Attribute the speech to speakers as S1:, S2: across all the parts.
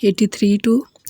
S1: 83 to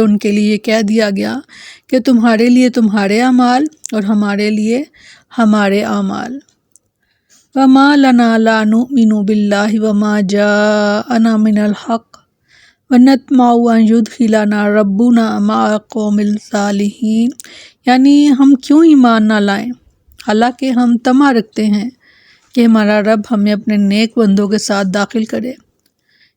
S1: تو ان کے لیے کہہ دیا گیا کہ تمہارے لیے تمہارے اعمال اور ہمارے لیے ہمارے اعمال۔ وما لنا لا نؤمن باللہ وما جاءنا من الحق ونطمع ان يدخلنا ربنا مع القوم الصالحین، یعنی ہم کیوں ایمان نہ لائیں حالانکہ ہم طمع رکھتے ہیں کہ ہمارا رب ہمیں اپنے نیک بندوں کے ساتھ داخل کرے،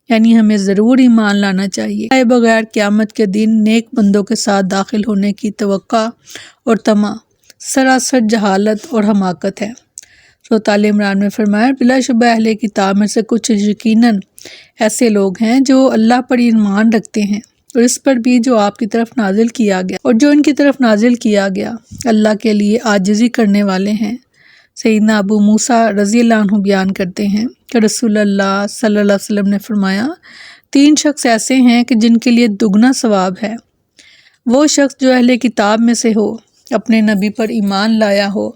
S1: یعنی ہمیں ضرور ایمان لانا چاہیے آئے بغیر قیامت کے دن نیک بندوں کے ساتھ داخل ہونے کی توقع اور طمع سراسر جہالت اور حماقت ہے۔ سورۃ آل عمران میں فرمایا بلا شبہ اہل کتاب میں سے کچھ یقیناً ایسے لوگ ہیں جو اللہ پر ایمان رکھتے ہیں اور اس پر بھی جو آپ کی طرف نازل کیا گیا اور جو ان کی طرف نازل کیا گیا اللہ کے لیے عاجزی کرنے والے ہیں۔ سیدنا ابو موسیٰ رضی اللہ عنہ بیان کرتے ہیں کہ رسول اللہ صلی اللہ علیہ وسلم نے فرمایا 3 شخص ایسے ہیں کہ جن کے لیے دگنا ثواب ہے۔ وہ شخص جو اہل کتاب میں سے ہو، اپنے نبی پر ایمان لایا ہو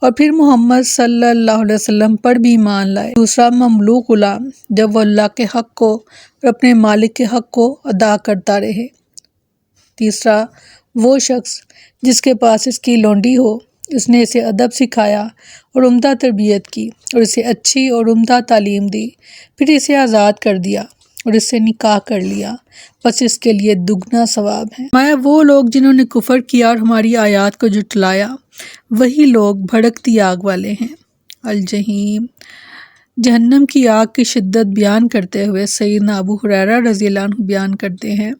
S1: اور پھر محمد صلی اللہ علیہ وسلم پر بھی ایمان لائے۔ دوسرا مملوک غلام، جب وہ اللہ کے حق کو اور اپنے مالک کے حق کو ادا کرتا رہے۔ تیسرا وہ شخص جس کے پاس اس کی لونڈی ہو، اس نے اسے ادب سکھایا اور عمدہ تربیت کی اور اسے اچھی اور عمدہ تعلیم دی، پھر اسے آزاد کر دیا اور اس سے نکاح کر لیا، بس اس کے لیے دگنا ثواب ہے۔ وہ لوگ جنہوں نے کفر کیا اور ہماری آیات کو جھٹلایا وہی لوگ بھڑکتی آگ والے ہیں۔ الجحیم، جہنم کی آگ کی شدت بیان کرتے ہوئے سیدنا ابو ہریرہ رضی اللہ عنہ بیان کرتے ہیں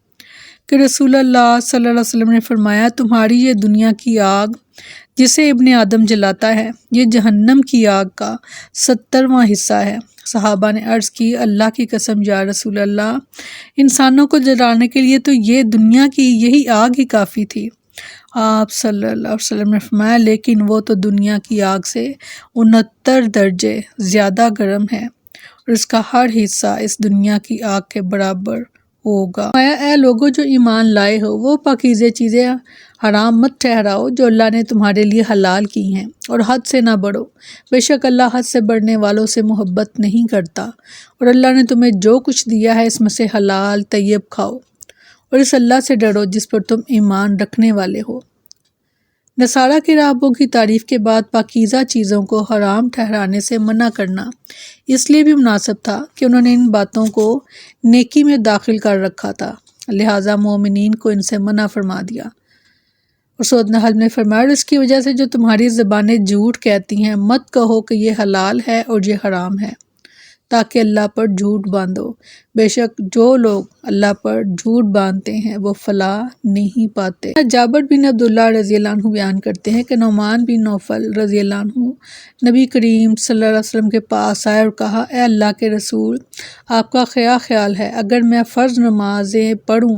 S1: کہ رسول اللہ صلی اللہ علیہ وسلم نے فرمایا تمہاری یہ دنیا کی آگ جسے ابن آدم جلاتا ہے یہ جہنم کی آگ کا 70واں حصہ ہے۔ صحابہ نے عرض کی اللہ کی قسم یا رسول اللہ، انسانوں کو جلانے کے لیے تو یہ دنیا کی یہی آگ ہی کافی تھی۔ آپ صلی اللہ علیہ وسلم نے فرمایا لیکن وہ تو دنیا کی آگ سے 69 درجے زیادہ گرم ہے اور اس کا ہر حصہ اس دنیا کی آگ کے برابر ہوگا۔ اے لوگو جو ایمان لائے ہو، وہ پاکیزہ چیزیں حرام مت ٹھہراؤ جو اللہ نے تمہارے لیے حلال کی ہیں، اور حد سے نہ بڑھو، بے شک اللہ حد سے بڑھنے والوں سے محبت نہیں کرتا، اور اللہ نے تمہیں جو کچھ دیا ہے اس میں سے حلال طیب کھاؤ، اور اس اللہ سے ڈرو جس پر تم ایمان رکھنے والے ہو۔ نصارہ کے راہبوں کی تعریف کے بعد پاکیزہ چیزوں کو حرام ٹھہرانے سے منع کرنا اس لیے بھی مناسب تھا کہ انہوں نے ان باتوں کو نیکی میں داخل کر رکھا تھا، لہٰذا مومنین کو ان سے منع فرما دیا۔ اور سورۃ نحل میں فرمایا اس کی وجہ سے جو تمہاری زبانیں جھوٹ کہتی ہیں مت کہو کہ یہ حلال ہے اور یہ حرام ہے تاکہ اللہ پر جھوٹ باندھو، بے شک جو لوگ اللہ پر جھوٹ باندھتے ہیں وہ فلاح نہیں پاتے۔ جابر بن عبداللہ رضی اللہ عنہ بیان کرتے ہیں کہ نعمان بن نوفل رضی اللہ عنہ نبی کریم صلی اللہ علیہ وسلم کے پاس آئے اور کہا اے اللہ کے رسول، آپ کا کیا خیال ہے اگر میں فرض نمازیں پڑھوں،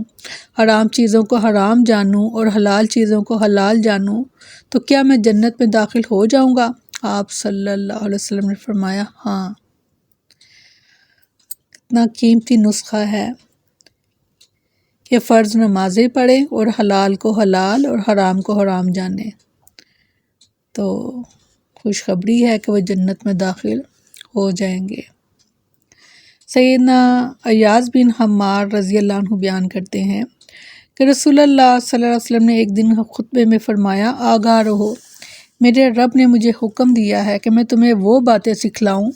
S1: حرام چیزوں کو حرام جانوں اور حلال چیزوں کو حلال جانوں تو کیا میں جنت میں داخل ہو جاؤں گا؟ آپ صلی اللہ علیہ وسلم نے فرمایا ہاں۔ اتنا قیمتی نسخہ ہے کہ فرض نمازیں پڑھیں اور حلال کو حلال اور حرام کو حرام جانیں تو خوشخبری ہے کہ وہ جنت میں داخل ہو جائیں گے۔ سیدنا ایاز بن حمار رضی اللہ عنہ بیان کرتے ہیں کہ رسول اللہ صلی اللہ علیہ وسلم نے ایک دن خطبے میں فرمایا آگاہ رہو، میرے رب نے مجھے حکم دیا ہے کہ میں تمہیں وہ باتیں سکھلاؤں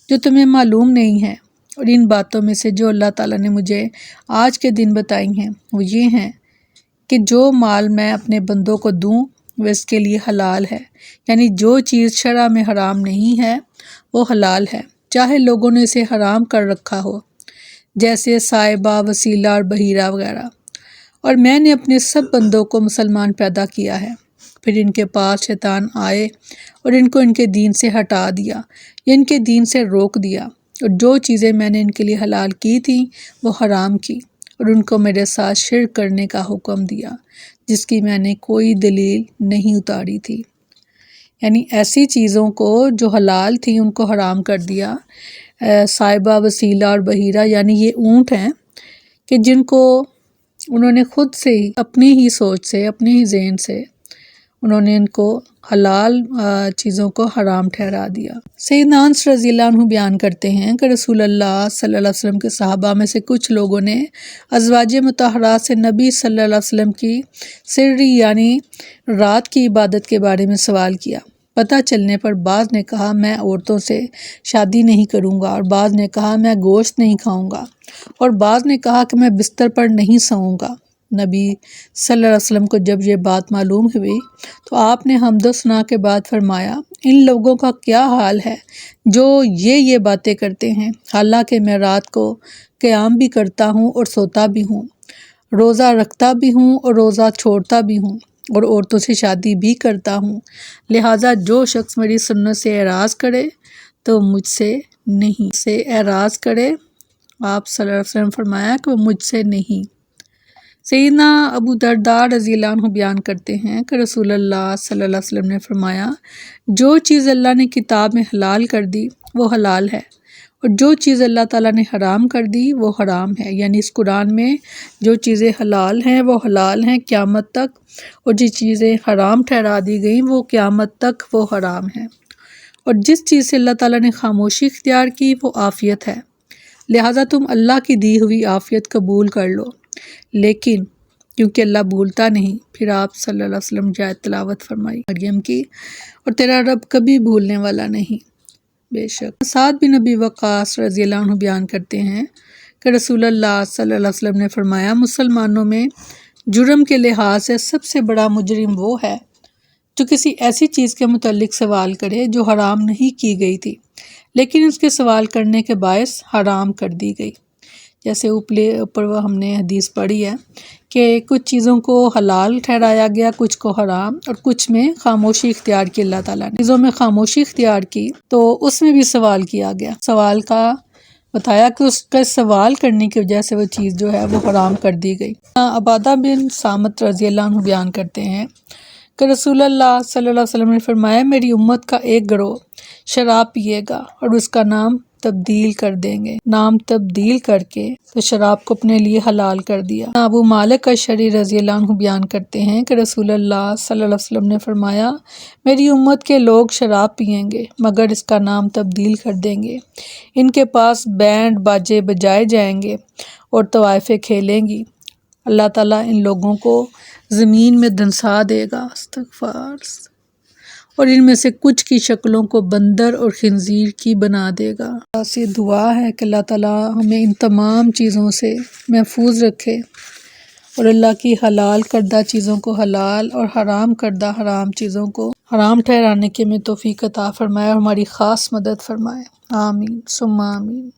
S1: جو تمہیں معلوم نہیں ہیں، اور ان باتوں میں سے جو اللہ تعالیٰ نے مجھے آج کے دن بتائی ہیں وہ یہ ہیں کہ جو مال میں اپنے بندوں کو دوں وہ اس کے لیے حلال ہے، یعنی جو چیز شرع میں حرام نہیں ہے وہ حلال ہے، چاہے لوگوں نے اسے حرام کر رکھا ہو، جیسے سائبہ، وسیلہ اور بحیرہ وغیرہ، اور میں نے اپنے سب بندوں کو مسلمان پیدا کیا ہے، پھر ان کے پاس شیطان آئے اور ان کو ان کے دین سے ہٹا دیا یا ان کے دین سے روک دیا، اور جو چیزیں میں نے ان کے لیے حلال کی تھیں وہ حرام کی، اور ان کو میرے ساتھ شرک کرنے کا حکم دیا جس کی میں نے کوئی دلیل نہیں اتاری تھی، یعنی ایسی چیزوں کو جو حلال تھیں ان کو حرام کر دیا۔ سائبہ، وسیلہ اور بحیرہ یعنی یہ اونٹ ہیں کہ جن کو انہوں نے خود سے ہی اپنی ہی سوچ سے، اپنے ہی ذہن سے انہوں نے ان کو حلال چیزوں کو حرام ٹھہرا دیا۔ سیدنا انس رضی اللہ عنہ بیان کرتے ہیں کہ رسول اللہ صلی اللہ علیہ وسلم کے صحابہ میں سے کچھ لوگوں نے ازواج مطہرات سے نبی صلی اللہ علیہ وسلم کی سری یعنی رات کی عبادت کے بارے میں سوال کیا۔ پتہ چلنے پر بعض نے کہا میں عورتوں سے شادی نہیں کروں گا، اور بعض نے کہا میں گوشت نہیں کھاؤں گا، اور بعض نے کہا کہ میں بستر پر نہیں سوؤں گا۔ نبی صلی اللہ علیہ وسلم کو جب یہ بات معلوم ہوئی تو آپ نے حمد و ثنا کے بعد فرمایا ان لوگوں کا کیا حال ہے جو یہ باتیں کرتے ہیں، حالانکہ میں رات کو قیام بھی کرتا ہوں اور سوتا بھی ہوں، روزہ رکھتا بھی ہوں اور روزہ چھوڑتا بھی ہوں، اور عورتوں سے شادی بھی کرتا ہوں، لہٰذا جو شخص میری سنت سے اعراض کرے تو مجھ سے نہیں اعراض کرے۔ آپ صلی اللہ علیہ وسلم فرمایا کہ وہ مجھ سے نہیں۔ سیدنا ابو درداء رضی اللہ عنہ بیان کرتے ہیں کہ رسول اللہ صلی اللہ علیہ وسلم نے فرمایا جو چیز اللہ نے کتاب میں حلال کر دی وہ حلال ہے، اور جو چیز اللہ تعالیٰ نے حرام کر دی وہ حرام ہے، یعنی اس قرآن میں جو چیزیں حلال ہیں وہ حلال ہیں قیامت تک، اور جو چیزیں حرام ٹھہرا دی گئیں وہ قیامت تک وہ حرام ہیں، اور جس چیز سے اللہ تعالیٰ نے خاموشی اختیار کی وہ عافیت ہے، لہٰذا تم اللہ کی دی ہوئی عافیت قبول کر لو، لیکن کیونکہ اللہ بھولتا نہیں، پھر آپ صلی اللہ علیہ وسلم جائے تلاوت فرمائی مریم کی، اور تیرا رب کبھی بھولنے والا نہیں۔ بے شک سعد بن ابی وقاص رضی اللہ عنہ بیان کرتے ہیں کہ رسول اللہ صلی اللہ علیہ وسلم نے فرمایا مسلمانوں میں جرم کے لحاظ سے سب سے بڑا مجرم وہ ہے جو کسی ایسی چیز کے متعلق سوال کرے جو حرام نہیں کی گئی تھی لیکن اس کے سوال کرنے کے باعث حرام کر دی گئی۔ جیسے اوپر ہم نے حدیث پڑھی ہے کہ کچھ چیزوں کو حلال ٹھہرایا گیا، کچھ کو حرام، اور کچھ میں خاموشی اختیار کی اللہ تعالیٰ نے۔ چیزوں میں خاموشی اختیار کی تو اس میں بھی سوال کیا گیا، سوال کا بتایا کہ اس کا سوال کرنے کی وجہ سے وہ چیز جو ہے وہ حرام کر دی گئی۔ عبادہ بن صامت رضی اللہ عنہ بیان کرتے ہیں کہ رسول اللہ صلی اللہ علیہ وسلم نے فرمایا میری امت کا ایک گروہ شراب پیے گا اور اس کا نام تبدیل کر دیں گے، نام تبدیل کر کے تو شراب کو اپنے لیے حلال کر دیا۔ ابو مالک اشعری رضی اللہ عنہ بیان کرتے ہیں کہ رسول اللہ صلی اللہ علیہ وسلم نے فرمایا میری امت کے لوگ شراب پئیں گے مگر اس کا نام تبدیل کر دیں گے، ان کے پاس بینڈ باجے بجائے جائیں گے اور طوائفیں کھیلیں گی، اللہ تعالیٰ ان لوگوں کو زمین میں دنسا دے گا، استغفار، اور ان میں سے کچھ کی شکلوں کو بندر اور خنزیر کی بنا دے گا۔ ایسی دعا ہے کہ اللہ تعالیٰ ہمیں ان تمام چیزوں سے محفوظ رکھے اور اللہ کی حلال کردہ چیزوں کو حلال اور حرام کردہ حرام چیزوں کو حرام ٹھہرانے کی ہمیں توفیق عطا فرمائے اور ہماری خاص مدد فرمائے، آمین ثم آمین۔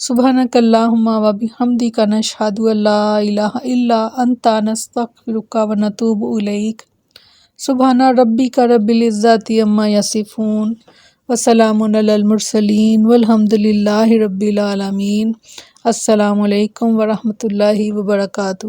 S1: سبحانک اللہم و بحمدک نشہد ان لا الہ الا انت نستغفرک و نتوب الیک۔ سبحان ربک رب العزت عما یصفون وسلام علی المرسلین والحمد للہ رب العالمین۔ السلام علیکم ورحمۃ اللہ وبرکاتہ۔